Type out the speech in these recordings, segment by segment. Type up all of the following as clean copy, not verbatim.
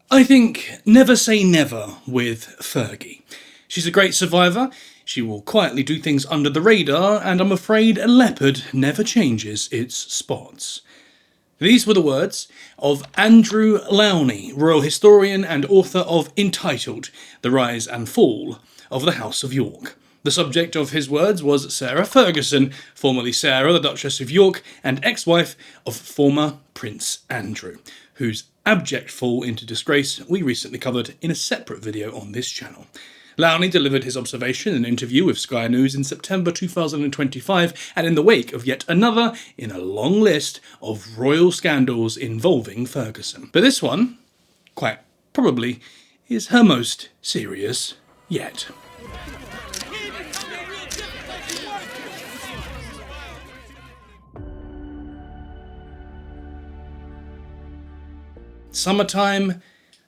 I think never say never with Fergie. She's a great survivor, she will quietly do things under the radar, and I'm afraid a leopard never changes its spots. These were the words of Andrew Lowney, royal historian and author of Entitled, The Rise and Fall of the House of York. The subject of his words was Sarah Ferguson, formerly Sarah, the Duchess of York, and ex-wife of former Prince Andrew, whose abject fall into disgrace we recently covered in a separate video on this channel. Lowney delivered his observation in an interview with Sky News in September 2025, and in the wake of yet another in a long list of royal scandals involving Ferguson. But this one, quite probably, is her most serious yet. Summertime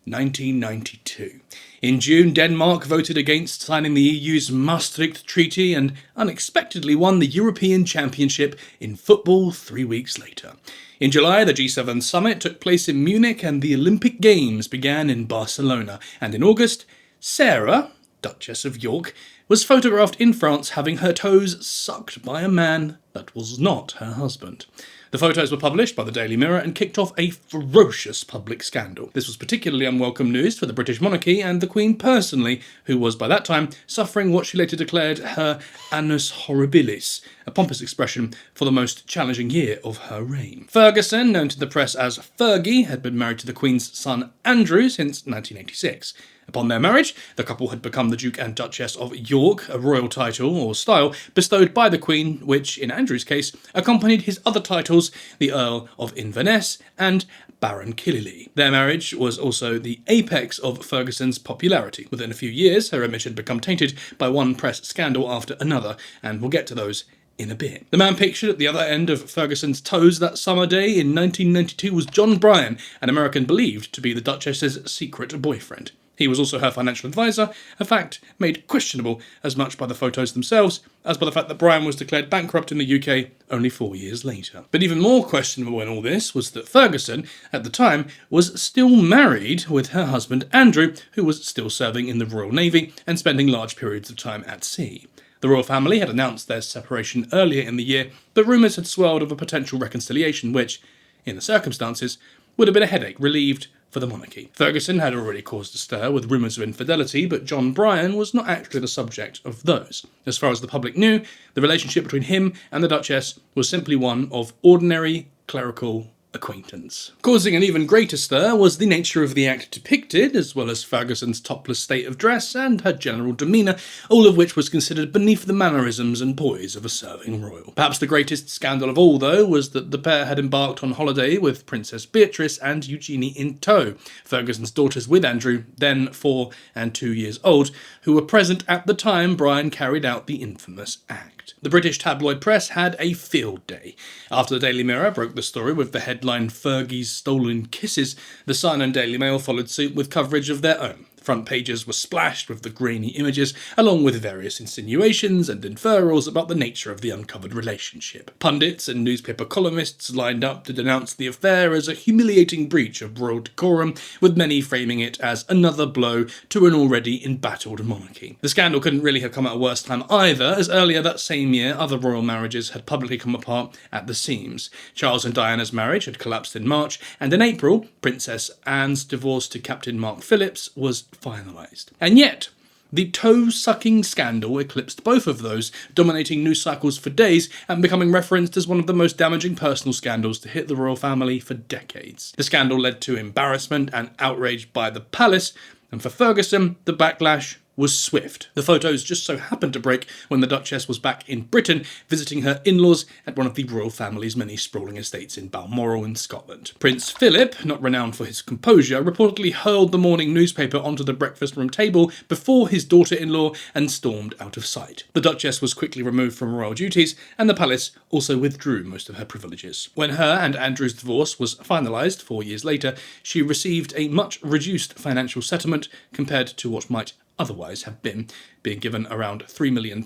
1992. In June, Denmark voted against signing the EU's Maastricht Treaty and unexpectedly won the European Championship in football 3 weeks later. In July, the G7 summit took place in Munich and the Olympic Games began in Barcelona. And in August, Sarah, Duchess of York, was photographed in France having her toes sucked by a man that was not her husband. The photos were published by the Daily Mirror and kicked off a ferocious public scandal. This was particularly unwelcome news for the British monarchy and the Queen personally, who was by that time suffering what she later declared her annus horribilis, a pompous expression for the most challenging year of her reign. Ferguson, known to the press as Fergie, had been married to the Queen's son Andrew since 1986. Upon their marriage, the couple had become the Duke and Duchess of York, a royal title or style bestowed by the Queen, which, in Andrew's case, accompanied his other titles, the Earl of Inverness and Baron Killyleagh. Their marriage was also the apex of Ferguson's popularity. Within a few years, her image had become tainted by one press scandal after another, and we'll get to those in a bit. The man pictured at the other end of Ferguson's toes that summer day in 1992 was John Bryan, an American believed to be the Duchess's secret boyfriend. He was also her financial advisor, a fact made questionable as much by the photos themselves as by the fact that Bryan was declared bankrupt in the UK only 4 years later. But even more questionable in all this was that Ferguson, at the time, was still married with her husband Andrew, who was still serving in the Royal Navy and spending large periods of time at sea. The royal family had announced their separation earlier in the year, but rumours had swirled of a potential reconciliation which, in the circumstances, would have been a headache relieved for the monarchy. Ferguson had already caused a stir with rumours of infidelity, but John Bryan was not actually the subject of those. As far as the public knew, the relationship between him and the Duchess was simply one of ordinary clerical acquaintance. Causing an even greater stir was the nature of the act depicted, as well as Ferguson's topless state of dress and her general demeanour, all of which was considered beneath the mannerisms and poise of a serving royal. Perhaps the greatest scandal of all, though, was that the pair had embarked on holiday with Princess Beatrice and Eugenie in tow, Ferguson's daughters with Andrew, then 4 and 2 years old, who were present at the time Bryan carried out the infamous act. The British tabloid press had a field day. After the Daily Mirror broke the story with the headline "Fergie's Stolen Kisses," the Sun and Daily Mail followed suit with coverage of their own. Front pages were splashed with the grainy images, along with various insinuations and inferrals about the nature of the uncovered relationship. Pundits and newspaper columnists lined up to denounce the affair as a humiliating breach of royal decorum, with many framing it as another blow to an already embattled monarchy. The scandal couldn't really have come at a worse time either, as earlier that same year other royal marriages had publicly come apart at the seams. Charles and Diana's marriage had collapsed in March, and in April, Princess Anne's divorce to Captain Mark Phillips was finalised. And yet, the toe-sucking scandal eclipsed both of those, dominating news cycles for days and becoming referenced as one of the most damaging personal scandals to hit the royal family for decades. The scandal led to embarrassment and outrage by the palace, and for Ferguson, the backlash was swift. The photos just so happened to break when the Duchess was back in Britain, visiting her in-laws at one of the royal family's many sprawling estates in Balmoral in Scotland. Prince Philip, not renowned for his composure, reportedly hurled the morning newspaper onto the breakfast room table before his daughter-in-law and stormed out of sight. The Duchess was quickly removed from royal duties, and the palace also withdrew most of her privileges. When her and Andrew's divorce was finalised 4 years later, she received a much reduced financial settlement compared to what might otherwise have been, being given around £3 million,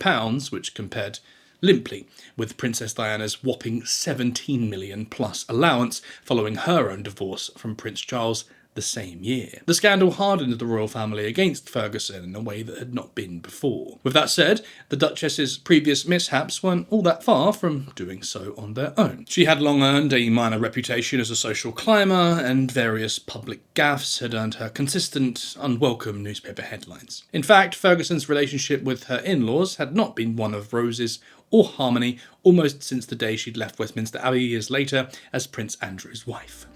which compared limply with Princess Diana's whopping £17 million plus allowance following her own divorce from Prince Charles the same year. The scandal hardened the royal family against Ferguson in a way that had not been before. With that said, the Duchess's previous mishaps weren't all that far from doing so on their own. She had long earned a minor reputation as a social climber, and various public gaffes had earned her consistent, unwelcome newspaper headlines. In fact, Ferguson's relationship with her in-laws had not been one of roses or harmony almost since the day she'd left Westminster Abbey years later as Prince Andrew's wife.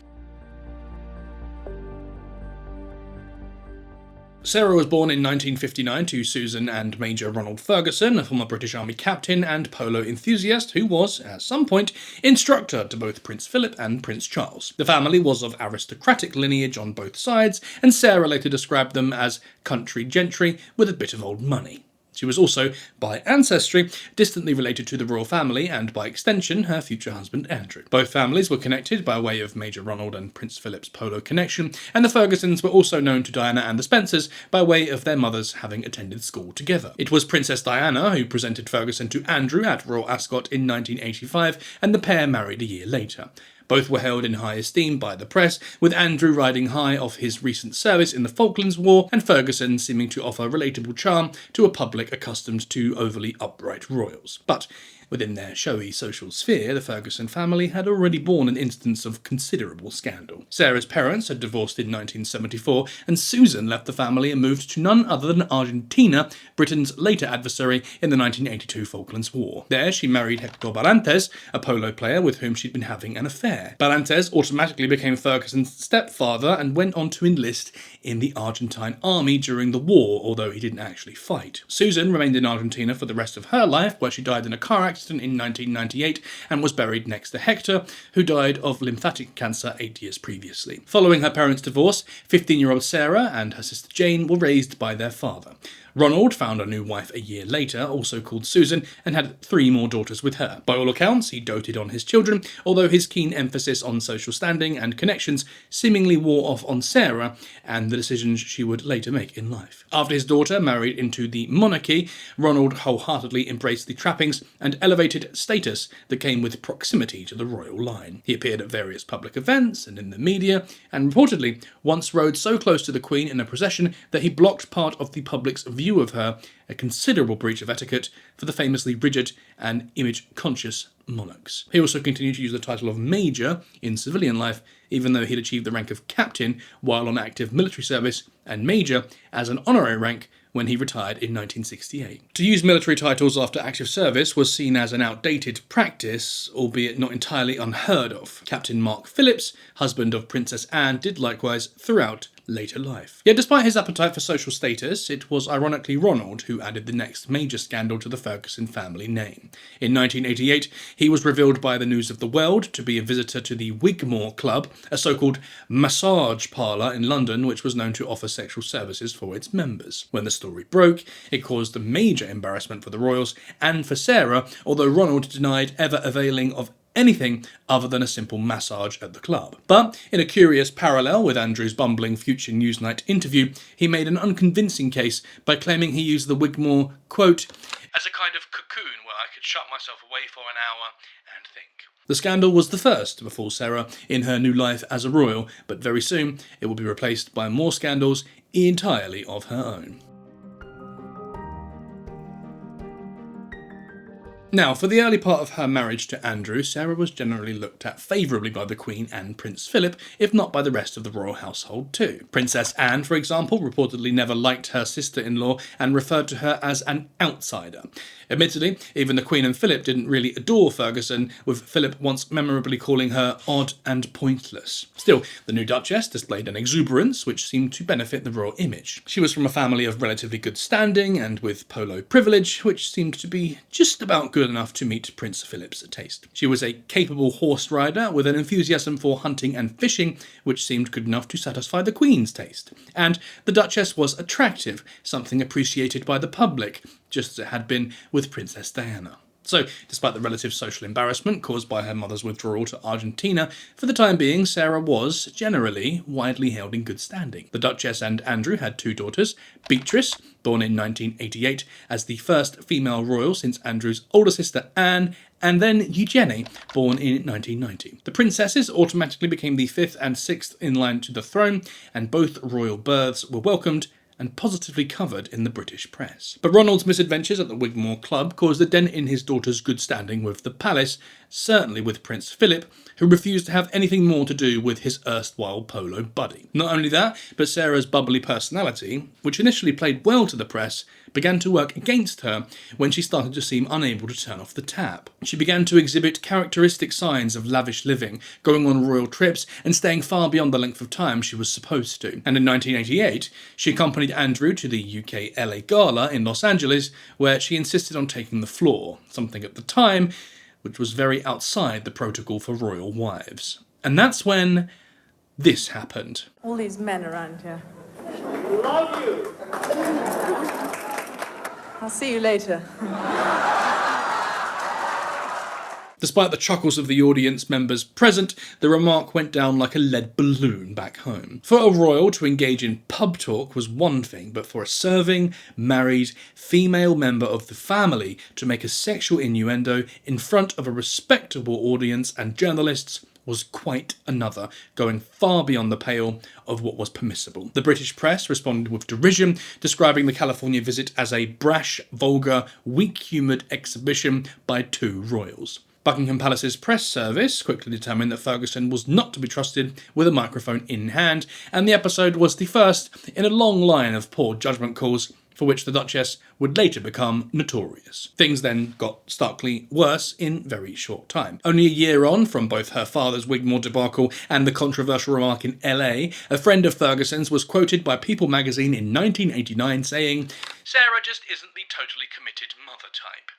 Sarah was born in 1959 to Susan and Major Ronald Ferguson, a former British Army captain and polo enthusiast who was, at some point, instructor to both Prince Philip and Prince Charles. The family was of aristocratic lineage on both sides, and Sarah later described them as country gentry with a bit of old money. She was also, by ancestry, distantly related to the royal family and, by extension, her future husband Andrew. Both families were connected by way of Major Ronald and Prince Philip's polo connection, and the Fergusons were also known to Diana and the Spencers by way of their mothers having attended school together. It was Princess Diana who presented Ferguson to Andrew at Royal Ascot in 1985, and the pair married a year later. Both were held in high esteem by the press, with Andrew riding high off his recent service in the Falklands War, and Ferguson seeming to offer relatable charm to a public accustomed to overly upright royals. But within their showy social sphere, the Ferguson family had already borne an instance of considerable scandal. Sarah's parents had divorced in 1974, and Susan left the family and moved to none other than Argentina, Britain's later adversary in the 1982 Falklands War. There she married Hector Barrantes, a polo player with whom she'd been having an affair. Barrantes automatically became Ferguson's stepfather and went on to enlist in the Argentine army during the war, although he didn't actually fight. Susan remained in Argentina for the rest of her life, where she died in a car accident in 1998 and was buried next to Hector, who died of lymphatic cancer 8 years previously. Following her parents' divorce, 15-year-old Sarah and her sister Jane were raised by their father. Ronald found a new wife a year later, also called Susan, and had 3 more daughters with her. By all accounts, he doted on his children, although his keen emphasis on social standing and connections seemingly wore off on Sarah and the decisions she would later make in life. After his daughter married into the monarchy, Ronald wholeheartedly embraced the trappings and elevated status that came with proximity to the royal line. He appeared at various public events and in the media, and reportedly once rode so close to the Queen in a procession that he blocked part of the public's view of her, a considerable breach of etiquette for the famously rigid and image-conscious monarchs. He also continued to use the title of Major in civilian life, even though he'd achieved the rank of Captain while on active military service, and Major as an honorary rank when he retired in 1968. To use military titles after active service was seen as an outdated practice, albeit not entirely unheard of. Captain Mark Phillips, husband of Princess Anne, did likewise throughout later life. Yet despite his appetite for social status, it was ironically Ronald who added the next major scandal to the Ferguson family name. In 1988, he was revealed by the News of the World to be a visitor to the Wigmore Club, a so-called massage parlour in London which was known to offer sexual services for its members. When the story broke, it caused a major embarrassment for the royals and for Sarah, although Ronald denied ever availing of anything other than a simple massage at the club. But, in a curious parallel with Andrew's bumbling future Newsnight interview, he made an unconvincing case by claiming he used the Wigmore, quote, as a kind of cocoon where I could shut myself away for an hour and think. The scandal was the first to befall Sarah in her new life as a royal, but very soon it will be replaced by more scandals entirely of her own. Now, for the early part of her marriage to Andrew, Sarah was generally looked at favourably by the Queen and Prince Philip, if not by the rest of the royal household too. Princess Anne, for example, reportedly never liked her sister-in-law and referred to her as an outsider. Admittedly, even the Queen and Philip didn't really adore Ferguson, with Philip once memorably calling her odd and pointless. Still, the new Duchess displayed an exuberance which seemed to benefit the royal image. She was from a family of relatively good standing and with polo privilege, which seemed to be just about good enough to meet Prince Philip's taste. She was a capable horse rider with an enthusiasm for hunting and fishing, which seemed good enough to satisfy the Queen's taste. And the Duchess was attractive, something appreciated by the public, just as it had been with Princess Diana. So, despite the relative social embarrassment caused by her mother's withdrawal to Argentina, for the time being, Sarah was, generally, widely held in good standing. The Duchess and Andrew had 2 daughters, Beatrice, born in 1988 as the first female royal since Andrew's older sister Anne, and then Eugenie, born in 1990. The princesses automatically became the 5th and 6th in line to the throne, and both royal births were welcomed and positively covered in the British press. But Ronald's misadventures at the Wigmore Club caused a dent in his daughter's good standing with the palace, certainly with Prince Philip, who refused to have anything more to do with his erstwhile polo buddy. Not only that, but Sarah's bubbly personality, which initially played well to the press, began to work against her when she started to seem unable to turn off the tap. She began to exhibit characteristic signs of lavish living, going on royal trips and staying far beyond the length of time she was supposed to. And in 1988, she accompanied Andrew to the UK LA Gala in Los Angeles, where she insisted on taking the floor, something at the time which was very outside the protocol for royal wives. And that's when this happened. All these men around here. Love you. I'll see you later. Despite the chuckles of the audience members present, the remark went down like a lead balloon back home. For a royal to engage in pub talk was one thing, but for a serving, married, female member of the family to make a sexual innuendo in front of a respectable audience and journalists was quite another, going far beyond the pale of what was permissible. The British press responded with derision, describing the California visit as a brash, vulgar, weak-humoured exhibition by 2 royals. Buckingham Palace's press service quickly determined that Ferguson was not to be trusted with a microphone in hand, and the episode was the first in a long line of poor judgment calls for which the Duchess would later become notorious. Things then got starkly worse in very short time. Only a year on from both her father's Wigmore debacle and the controversial remark in LA, a friend of Ferguson's was quoted by People magazine in 1989 saying, "Sarah just isn't the totally committed mother type."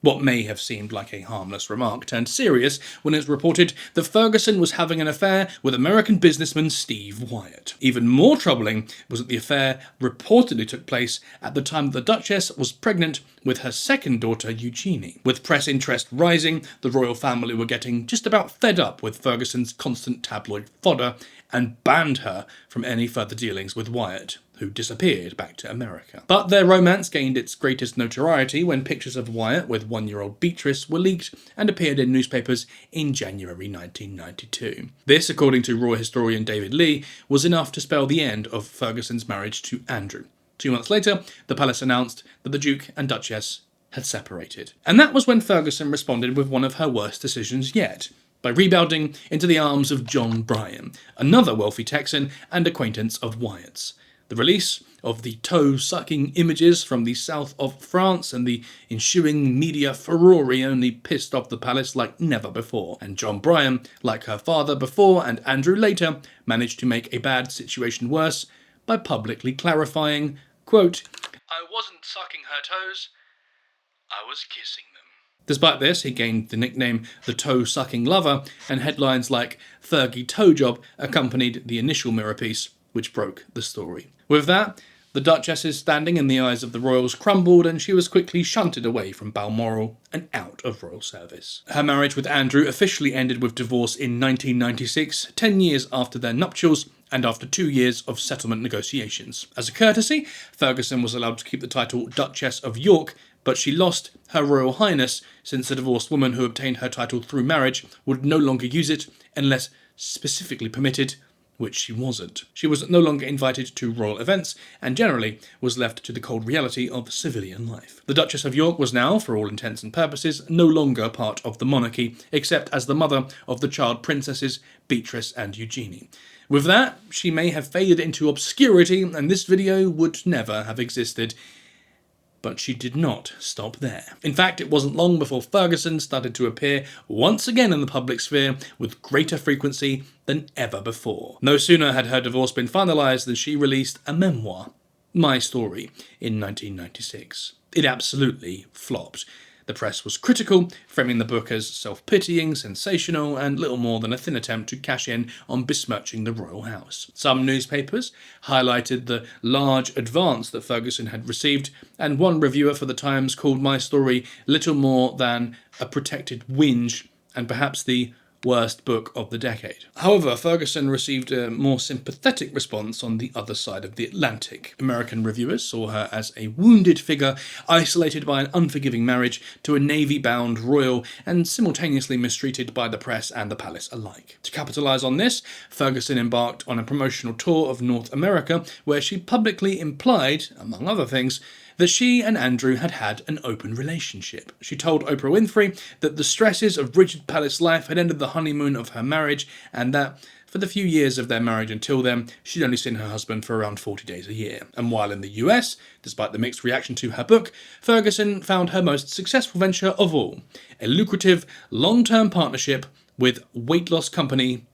What may have seemed like a harmless remark turned serious when it was reported that Ferguson was having an affair with American businessman Steve Wyatt. Even more troubling was that the affair reportedly took place at the time that the Duchess was pregnant with her second daughter, Eugenie. With press interest rising, the royal family were getting just about fed up with Ferguson's constant tabloid fodder and banned her from any further dealings with Wyatt, who disappeared back to America. But their romance gained its greatest notoriety when pictures of Wyatt with 1-year-old Beatrice were leaked and appeared in newspapers in January 1992. This, according to royal historian David Lee, was enough to spell the end of Ferguson's marriage to Andrew. 2 months later, the palace announced that the Duke and Duchess had separated. And that was when Ferguson responded with one of her worst decisions yet, by rebounding into the arms of John Bryan, another wealthy Texan and acquaintance of Wyatt's. The release of the toe-sucking images from the south of France and the ensuing media furore only pissed off the palace like never before, and John Bryan, like her father before and Andrew later, managed to make a bad situation worse by publicly clarifying, quote, "I wasn't sucking her toes, I was kissing them." Despite this, he gained the nickname the toe-sucking lover, and headlines like Fergie Toe Job accompanied the initial mirror piece, which broke the story. With that, the Duchess's standing in the eyes of the royals crumbled, and she was quickly shunted away from Balmoral and out of royal service. Her marriage with Andrew officially ended with divorce in 1996, 10 years after their nuptials, and after 2 years of settlement negotiations. As a courtesy, Ferguson was allowed to keep the title Duchess of York, but she lost her Royal Highness since the divorced woman who obtained her title through marriage would no longer use it unless specifically permitted, which she wasn't. She was no longer invited to royal events and generally was left to the cold reality of civilian life. The Duchess of York was now, for all intents and purposes, no longer part of the monarchy, except as the mother of the child princesses Beatrice and Eugenie. With that, she may have faded into obscurity and this video would never have existed. But she did not stop there. In fact, it wasn't long before Ferguson started to appear once again in the public sphere with greater frequency than ever before. No sooner had her divorce been finalised than she released a memoir, My Story, in 1996. It absolutely flopped. The press was critical, framing the book as self-pitying, sensational, and little more than a thin attempt to cash in on besmirching the royal house. Some newspapers highlighted the large advance that Ferguson had received, and one reviewer for the Times called my story little more than a protected whinge and perhaps the worst book of the decade. However, Ferguson received a more sympathetic response on the other side of the Atlantic. American reviewers saw her as a wounded figure, isolated by an unforgiving marriage to a navy-bound royal and simultaneously mistreated by the press and the palace alike. To capitalise on this, Ferguson embarked on a promotional tour of North America, where she publicly implied, among other things, that she and Andrew had had an open relationship. She told Oprah Winfrey that the stresses of rigid palace life had ended the honeymoon of her marriage, and that for the few years of their marriage until then, she'd only seen her husband for around 40 days a year. And while in the US, despite the mixed reaction to her book, Ferguson found her most successful venture of all, a lucrative, long-term partnership with weight loss company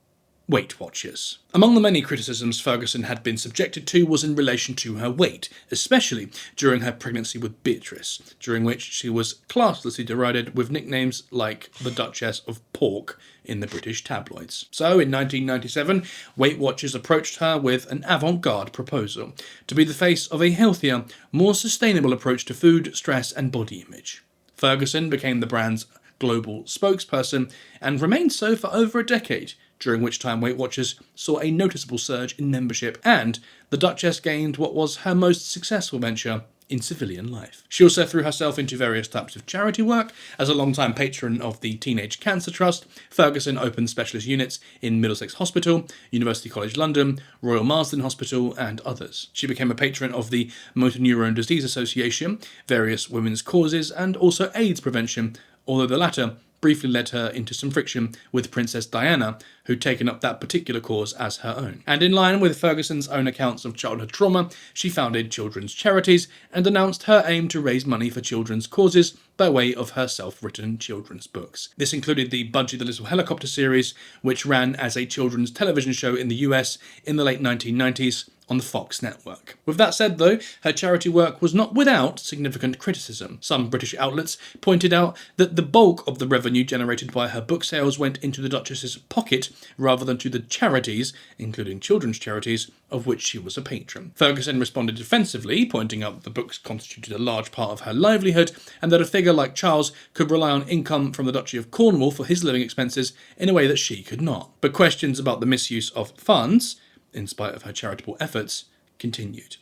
Weight Watchers. Among the many criticisms Ferguson had been subjected to was in relation to her weight, especially during her pregnancy with Beatrice, during which she was classlessly derided with nicknames like the Duchess of Pork in the British tabloids. So, in 1997, Weight Watchers approached her with an avant-garde proposal to be the face of a healthier, more sustainable approach to food, stress, and body image. Ferguson became the brand's global spokesperson and remained so for over a decade, during which time Weight Watchers saw a noticeable surge in membership, and the Duchess gained what was her most successful venture in civilian life. She also threw herself into various types of charity work. As a long-time patron of the Teenage Cancer Trust, Ferguson opened specialist units in Middlesex Hospital, University College London, Royal Marsden Hospital, and others. She became a patron of the Motor Neurone Disease Association, various women's causes, and also AIDS prevention, although the latter briefly led her into some friction with Princess Diana, who'd taken up that particular cause as her own. And in line with Ferguson's own accounts of childhood trauma, she founded children's charities and announced her aim to raise money for children's causes by way of her self-written children's books. This included the Budgie the Little Helicopter series, which ran as a children's television show in the US in the late 1990s on the Fox network. With that said, though, her charity work was not without significant criticism. Some British outlets pointed out that the bulk of the revenue generated by her book sales went into the Duchess's pocket rather than to the charities, including children's charities, of which she was a patron. Ferguson responded defensively, pointing out that the books constituted a large part of her livelihood and that a figure like Charles could rely on income from the Duchy of Cornwall for his living expenses in a way that she could not. But questions about the misuse of funds, in spite of her charitable efforts, continued.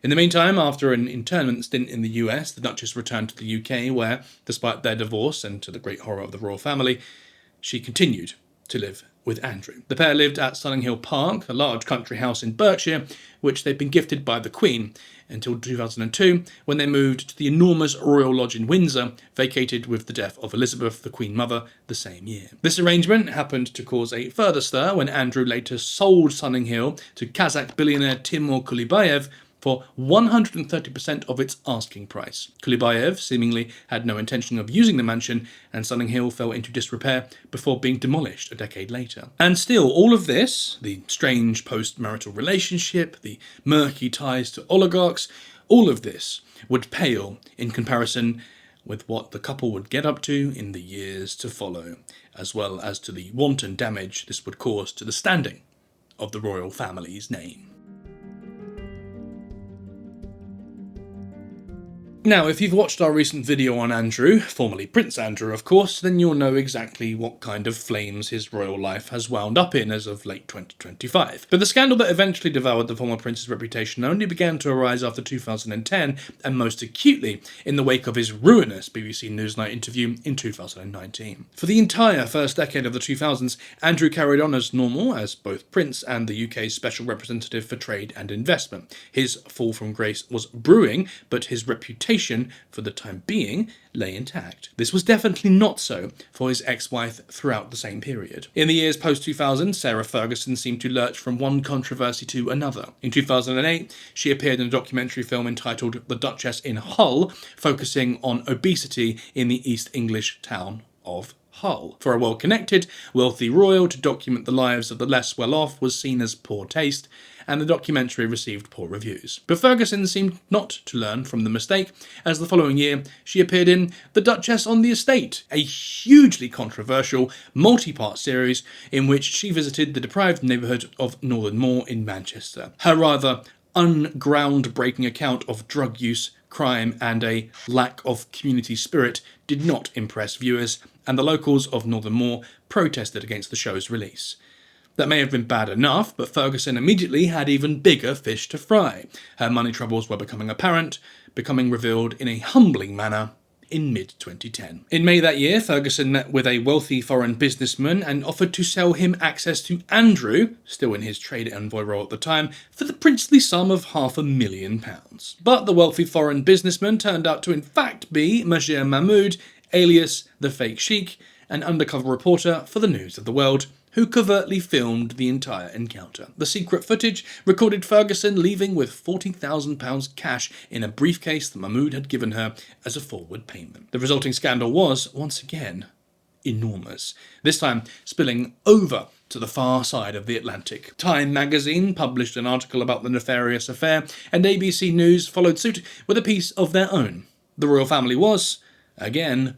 In the meantime, after an internment stint in the US, the Duchess returned to the UK where, despite their divorce and to the great horror of the royal family, she continued to live with Andrew. The pair lived at Sunninghill Park, a large country house in Berkshire, which they'd been gifted by the Queen, until 2002, when they moved to the enormous Royal Lodge in Windsor, vacated with the death of Elizabeth, the Queen Mother, the same year. This arrangement happened to cause a further stir when Andrew later sold Sunninghill to Kazakh billionaire Timur Kulibayev for 130% of its asking price. Kulibayev seemingly had no intention of using the mansion, and Sunninghill fell into disrepair before being demolished a decade later. And still, all of this, the strange post-marital relationship, the murky ties to oligarchs, all of this would pale in comparison with what the couple would get up to in the years to follow, as well as to the wanton damage this would cause to the standing of the royal family's name. Now, if you've watched our recent video on Andrew, formerly Prince Andrew of course, then you'll know exactly what kind of flames his royal life has wound up in as of late 2025. But the scandal that eventually devoured the former prince's reputation only began to arise after 2010, and most acutely in the wake of his ruinous BBC Newsnight interview in 2019. For the entire first decade of the 2000s, Andrew carried on as normal as both Prince and the UK's Special Representative for Trade and Investment. His fall from grace was brewing, but his reputation for the time being lay intact. This was definitely not so for his ex-wife throughout the same period. In the years post-2000, Sarah Ferguson seemed to lurch from one controversy to another. In 2008, she appeared in a documentary film entitled The Duchess in Hull, focusing on obesity in the East English town of Hull. For a well-connected, wealthy royal to document the lives of the less well-off was seen as poor taste, and the documentary received poor reviews. But Ferguson seemed not to learn from the mistake, as the following year she appeared in The Duchess on the Estate, a hugely controversial, multi-part series in which she visited the deprived neighbourhood of Northern Moor in Manchester. Her rather ungroundbreaking account of drug use, crime, and a lack of community spirit did not impress viewers, and the locals of Northern Moor protested against the show's release. That may have been bad enough, but Ferguson immediately had even bigger fish to fry. Her money troubles were becoming apparent, becoming revealed in a humbling manner in mid-2010. In May that year, Ferguson met with a wealthy foreign businessman and offered to sell him access to Andrew, still in his trade envoy role at the time, for the princely sum of £500,000. But the wealthy foreign businessman turned out to in fact be Majid Mahmoud, alias the fake sheikh, an undercover reporter for the News of the World, who covertly filmed the entire encounter. The secret footage recorded Ferguson leaving with £40,000 cash in a briefcase that Mahmoud had given her as a forward payment. The resulting scandal was, once again, enormous, this time spilling over to the far side of the Atlantic. Time magazine published an article about the nefarious affair, and ABC News followed suit with a piece of their own. The royal family was, again,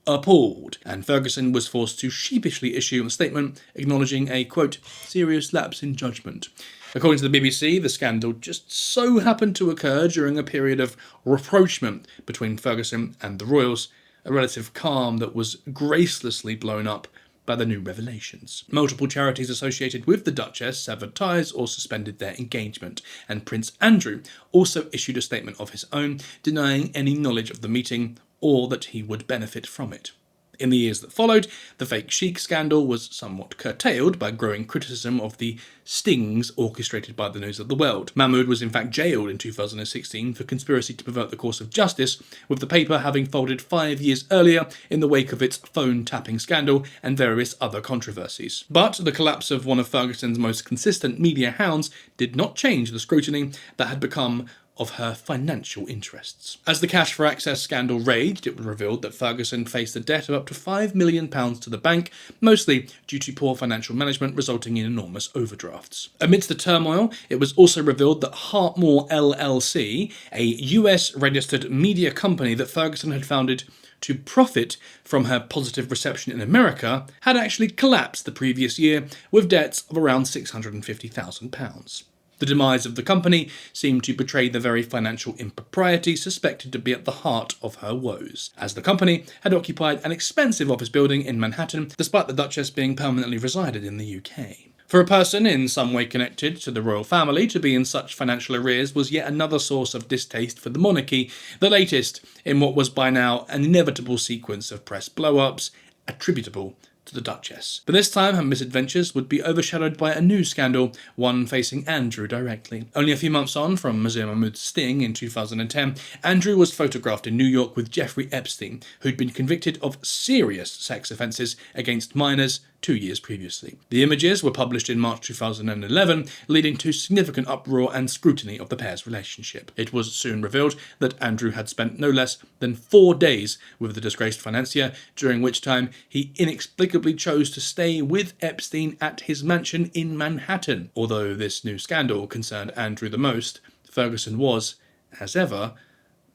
appalled, and Ferguson was forced to sheepishly issue a statement acknowledging a, quote, serious lapse in judgment. According to the BBC, the scandal just so happened to occur during a period of rapprochement between Ferguson and the royals, a relative calm that was gracelessly blown up by the new revelations. Multiple charities associated with the Duchess severed ties or suspended their engagement, and Prince Andrew also issued a statement of his own denying any knowledge of the meeting or that he would benefit from it. In the years that followed, the fake sheikh scandal was somewhat curtailed by growing criticism of the stings orchestrated by the News of the World. Mahmoud was in fact jailed in 2016 for conspiracy to pervert the course of justice, with the paper having folded 5 years earlier in the wake of its phone-tapping scandal and various other controversies. But the collapse of one of Ferguson's most consistent media hounds did not change the scrutiny that had become of her financial interests. As the cash for access scandal raged, it was revealed that Ferguson faced a debt of up to £5 million to the bank, mostly due to poor financial management resulting in enormous overdrafts. Amidst the turmoil, it was also revealed that Hartmore LLC, a US-registered media company that Ferguson had founded to profit from her positive reception in America, had actually collapsed the previous year with debts of around £650,000. The demise of the company seemed to betray the very financial impropriety suspected to be at the heart of her woes, as the company had occupied an expensive office building in Manhattan, despite the Duchess being permanently resided in the UK. For a person in some way connected to the royal family to be in such financial arrears was yet another source of distaste for the monarchy, the latest in what was by now an inevitable sequence of press blow-ups attributable to the Duchess. But this time her misadventures would be overshadowed by a new scandal, one facing Andrew directly. Only a few months on from Majid Mahmoud's sting in 2010, Andrew was photographed in New York with Jeffrey Epstein, who'd been convicted of serious sex offences against minors 2 years previously. The images were published in March 2011, leading to significant uproar and scrutiny of the pair's relationship. It was soon revealed that Andrew had spent no less than 4 days with the disgraced financier, during which time he inexplicably chose to stay with Epstein at his mansion in Manhattan. Although this new scandal concerned Andrew the most, Ferguson was, as ever,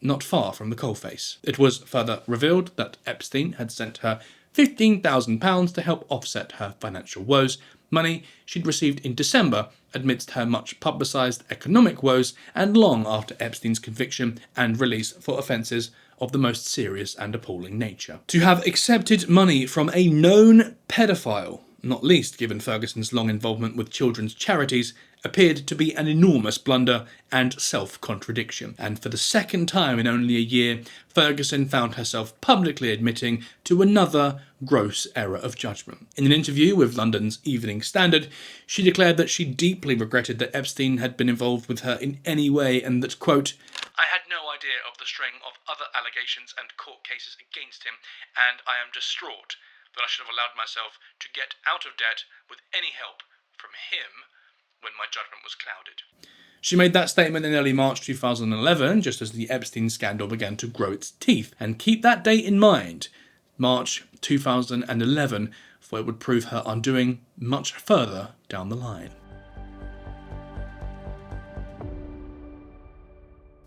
not far from the coalface. It was further revealed that Epstein had sent her £15,000 to help offset her financial woes, money she'd received in December amidst her much publicised economic woes and long after Epstein's conviction and release for offences of the most serious and appalling nature. To have accepted money from a known paedophile, not least given Ferguson's long involvement with children's charities, appeared to be an enormous blunder and self-contradiction. And for the second time in only a year, Ferguson found herself publicly admitting to another gross error of judgment. In an interview with London's Evening Standard, she declared that she deeply regretted that Epstein had been involved with her in any way and that, quote, "I had no idea of the string of other allegations and court cases against him, and I am distraught that I should have allowed myself to get out of debt with any help from him when my judgment was clouded." She made that statement in early March 2011, just as the Epstein scandal began to grow its teeth. And keep that date in mind. March 2011, for it would prove her undoing much further down the line.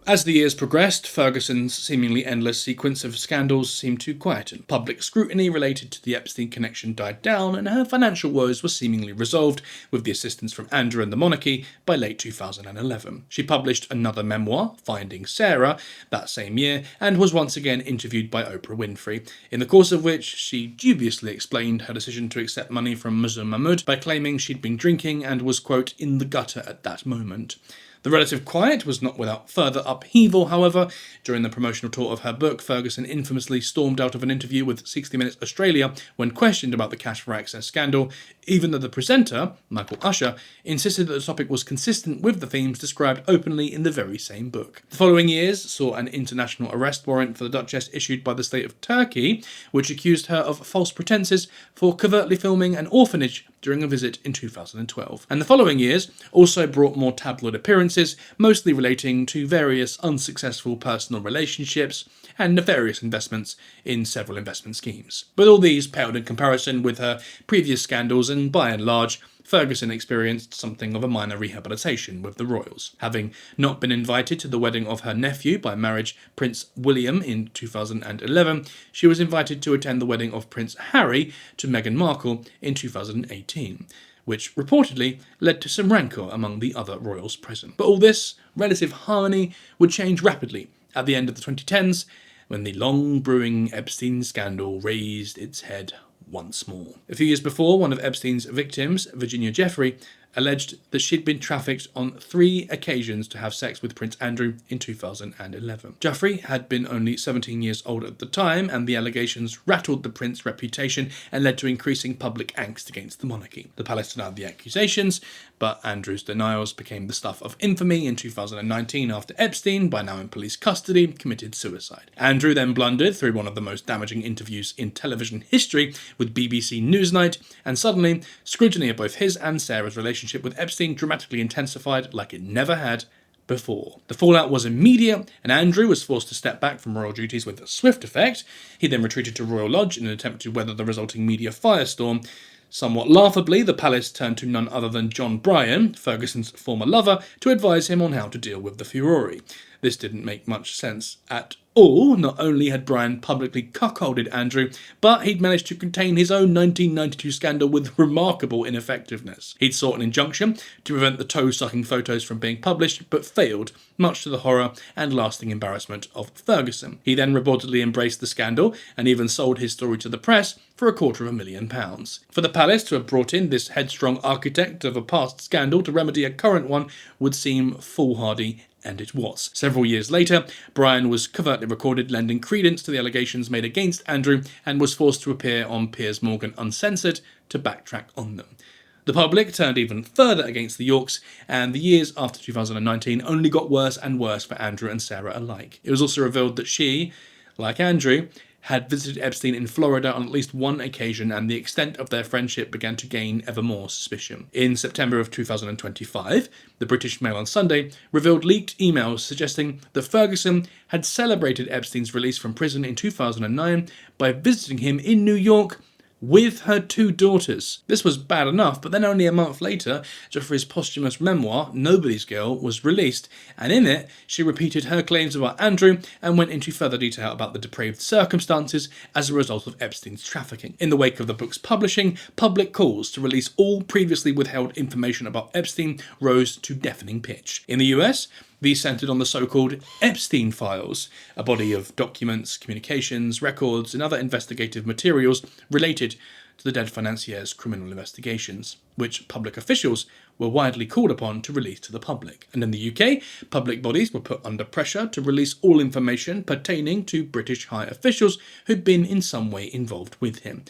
As the years progressed, Ferguson's seemingly endless sequence of scandals seemed to quieten. Public scrutiny related to the Epstein connection died down, and her financial woes were seemingly resolved with the assistance from Andrew and the monarchy by late 2011. She published another memoir, Finding Sarah, that same year, and was once again interviewed by Oprah Winfrey, in the course of which she dubiously explained her decision to accept money from Muslim Mahmoud by claiming she'd been drinking and was, quote, in the gutter at that moment. The relative quiet was not without further upheaval, however. During the promotional tour of her book, Ferguson infamously stormed out of an interview with 60 Minutes Australia when questioned about the cash for access scandal, even though the presenter, Michael Usher, insisted that the topic was consistent with the themes described openly in the very same book. The following years saw an international arrest warrant for the Duchess issued by the state of Turkey, which accused her of false pretences for covertly filming an orphanage during a visit in 2012. And the following years also brought more tabloid appearances, mostly relating to various unsuccessful personal relationships and nefarious investments in several investment schemes. But all these paled in comparison with her previous scandals, and by and large, Ferguson experienced something of a minor rehabilitation with the royals. Having not been invited to the wedding of her nephew by marriage, Prince William, in 2011, she was invited to attend the wedding of Prince Harry to Meghan Markle in 2018, which reportedly led to some rancour among the other royals present. But all this relative harmony would change rapidly at the end of the 2010s, when the long-brewing Epstein scandal raised its head once more. A few years before, one of Epstein's victims, Virginia Jeffrey, alleged that she'd been trafficked on 3 occasions to have sex with Prince Andrew in 2011. Jeffrey had been only 17 years old at the time, and the allegations rattled the prince's reputation and led to increasing public angst against the monarchy. The palace denied the accusations, but Andrew's denials became the stuff of infamy in 2019 after Epstein, by now in police custody, committed suicide. Andrew then blundered through one of the most damaging interviews in television history with BBC Newsnight, and suddenly scrutiny of both his and Sarah's relationship with Epstein dramatically intensified like it never had before. The fallout was immediate, and Andrew was forced to step back from royal duties with swift effect. He then retreated to Royal Lodge in an attempt to weather the resulting media firestorm. Somewhat laughably, the palace turned to none other than John Bryan, Ferguson's former lover, to advise him on how to deal with the furore. This didn't make much sense at all. Not only had Bryan publicly cuckolded Andrew, but he'd managed to contain his own 1992 scandal with remarkable ineffectiveness. He'd sought an injunction to prevent the toe-sucking photos from being published, but failed, much to the horror and lasting embarrassment of Ferguson. He then reportedly embraced the scandal and even sold his story to the press for £250,000. For the palace to have brought in this headstrong architect of a past scandal to remedy a current one would seem foolhardy, and it was. Several years later, Bryan was covertly recorded lending credence to the allegations made against Andrew and was forced to appear on Piers Morgan Uncensored to backtrack on them. The public turned even further against the Yorks, and the years after 2019 only got worse and worse for Andrew and Sarah alike. It was also revealed that she, like Andrew, had visited Epstein in Florida on at least one occasion, and the extent of their friendship began to gain ever more suspicion. In September of 2025, the British Mail on Sunday revealed leaked emails suggesting that Ferguson had celebrated Epstein's release from prison in 2009 by visiting him in New York with her 2 daughters. This was bad enough, but then only a month later, Jeffrey's posthumous memoir, Nobody's Girl, was released, and in it, she repeated her claims about Andrew and went into further detail about the depraved circumstances as a result of Epstein's trafficking. In the wake of the book's publishing, public calls to release all previously withheld information about Epstein rose to deafening pitch. In the US, these centred on the so-called Epstein files, a body of documents, communications, records, and other investigative materials related to the dead financier's criminal investigations, which public officials were widely called upon to release to the public. And in the UK, public bodies were put under pressure to release all information pertaining to British high officials who'd been in some way involved with him.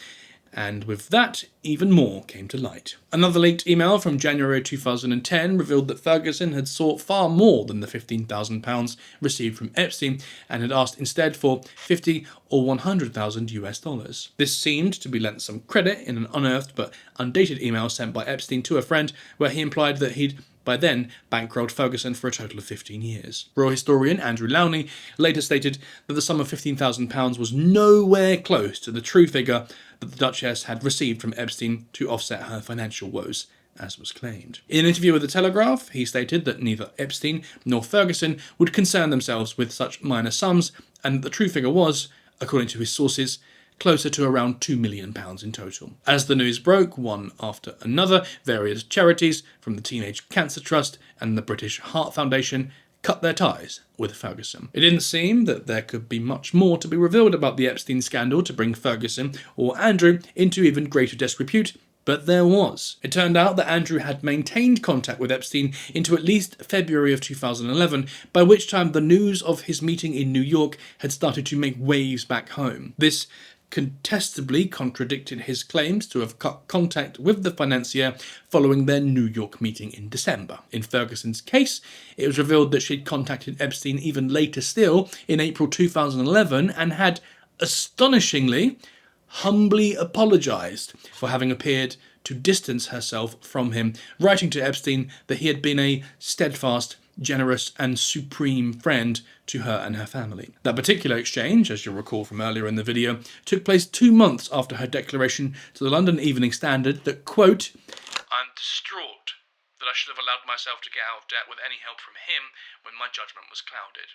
And with that, even more came to light. Another leaked email from January 2010 revealed that Ferguson had sought far more than the £15,000 received from Epstein and had asked instead for $50,000 or $100,000. This seemed to be lent some credit in an unearthed but undated email sent by Epstein to a friend, where he implied that he'd by then bankrolled Ferguson for a total of 15 years. Royal historian Andrew Lowney later stated that the sum of £15,000 was nowhere close to the true figure that the Duchess had received from Epstein to offset her financial woes, as was claimed. In an interview with The Telegraph, he stated that neither Epstein nor Ferguson would concern themselves with such minor sums, and that the true figure was, according to his sources, closer to around £2 million in total. As the news broke, one after another, various charities, from the Teenage Cancer Trust and the British Heart Foundation, cut their ties with Ferguson. It didn't seem that there could be much more to be revealed about the Epstein scandal to bring Ferguson or Andrew into even greater disrepute, but there was. It turned out that Andrew had maintained contact with Epstein into at least February of 2011, by which time the news of his meeting in New York had started to make waves back home. This contestably contradicted his claims to have cut contact with the financier following their New York meeting in December. In Ferguson's case, it was revealed that she'd contacted Epstein even later still, in April 2011, and had, astonishingly, humbly apologised for having appeared to distance herself from him, writing to Epstein that he had been a steadfast, generous and supreme friend to her and her family. That particular exchange, as you'll recall from earlier in the video, took place 2 months after her declaration to the London Evening Standard that, quote, "I'm distraught that I should have allowed myself to get out of debt with any help from him when my judgment was clouded."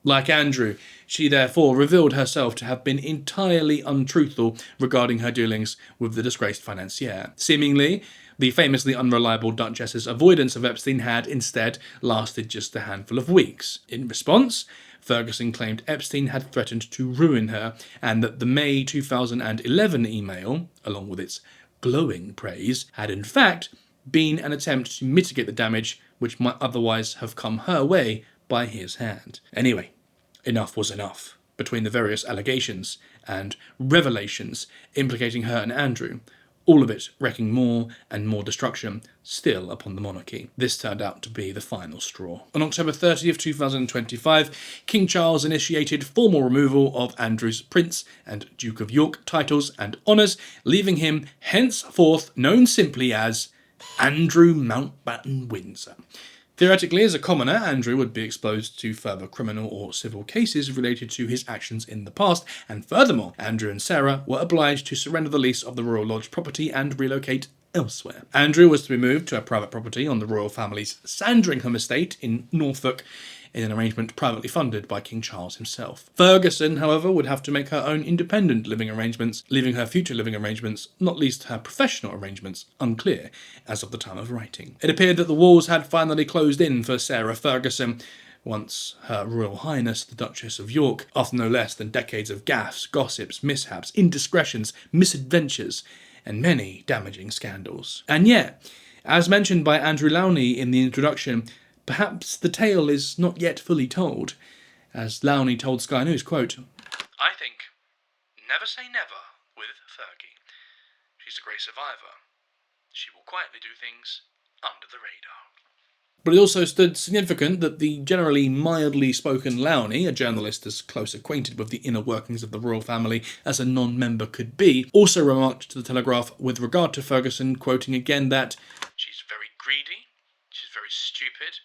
Like Andrew, she therefore revealed herself to have been entirely untruthful regarding her dealings with the disgraced financier. Seemingly, the famously unreliable Duchess's avoidance of Epstein had instead lasted just a handful of weeks. In response, Ferguson claimed Epstein had threatened to ruin her, and that the May 2011 email, along with its glowing praise, had in fact been an attempt to mitigate the damage which might otherwise have come her way by his hand. Anyway, enough was enough. Between the various allegations and revelations implicating her and Andrew, all of it wreaking more and more destruction still upon the monarchy. This turned out to be the final straw. On October 30th, 2025, King Charles initiated formal removal of Andrew's Prince and Duke of York titles and honours, leaving him henceforth known simply as Andrew Mountbatten Windsor. Theoretically, as a commoner, Andrew would be exposed to further criminal or civil cases related to his actions in the past, and furthermore, Andrew and Sarah were obliged to surrender the lease of the Royal Lodge property and relocate elsewhere. Andrew was to be moved to a private property on the royal family's Sandringham estate in Norfolk, in an arrangement privately funded by King Charles himself. Ferguson, however, would have to make her own independent living arrangements, leaving her future living arrangements, not least her professional arrangements, unclear as of the time of writing. It appeared that the walls had finally closed in for Sarah Ferguson, once Her Royal Highness the Duchess of York, after no less than decades of gaffes, gossips, mishaps, indiscretions, misadventures, and many damaging scandals. And yet, as mentioned by Andrew Lowney in the introduction, perhaps the tale is not yet fully told. As Lowney told Sky News, quote, "I think, never say never with Fergie. She's a great survivor. She will quietly do things under the radar." But it also stood significant that the generally mildly spoken Lowney, a journalist as close acquainted with the inner workings of the royal family as a non-member could be, also remarked to the Telegraph with regard to Ferguson, quoting again that "she's very greedy, she's very stupid,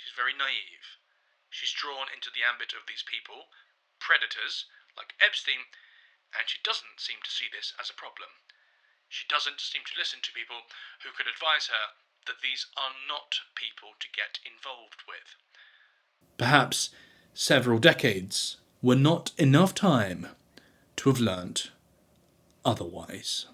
she's very naive. She's drawn into the ambit of these people, predators, like Epstein, and she doesn't seem to see this as a problem. She doesn't seem to listen to people who could advise her that these are not people to get involved with." Perhaps several decades were not enough time to have learnt otherwise.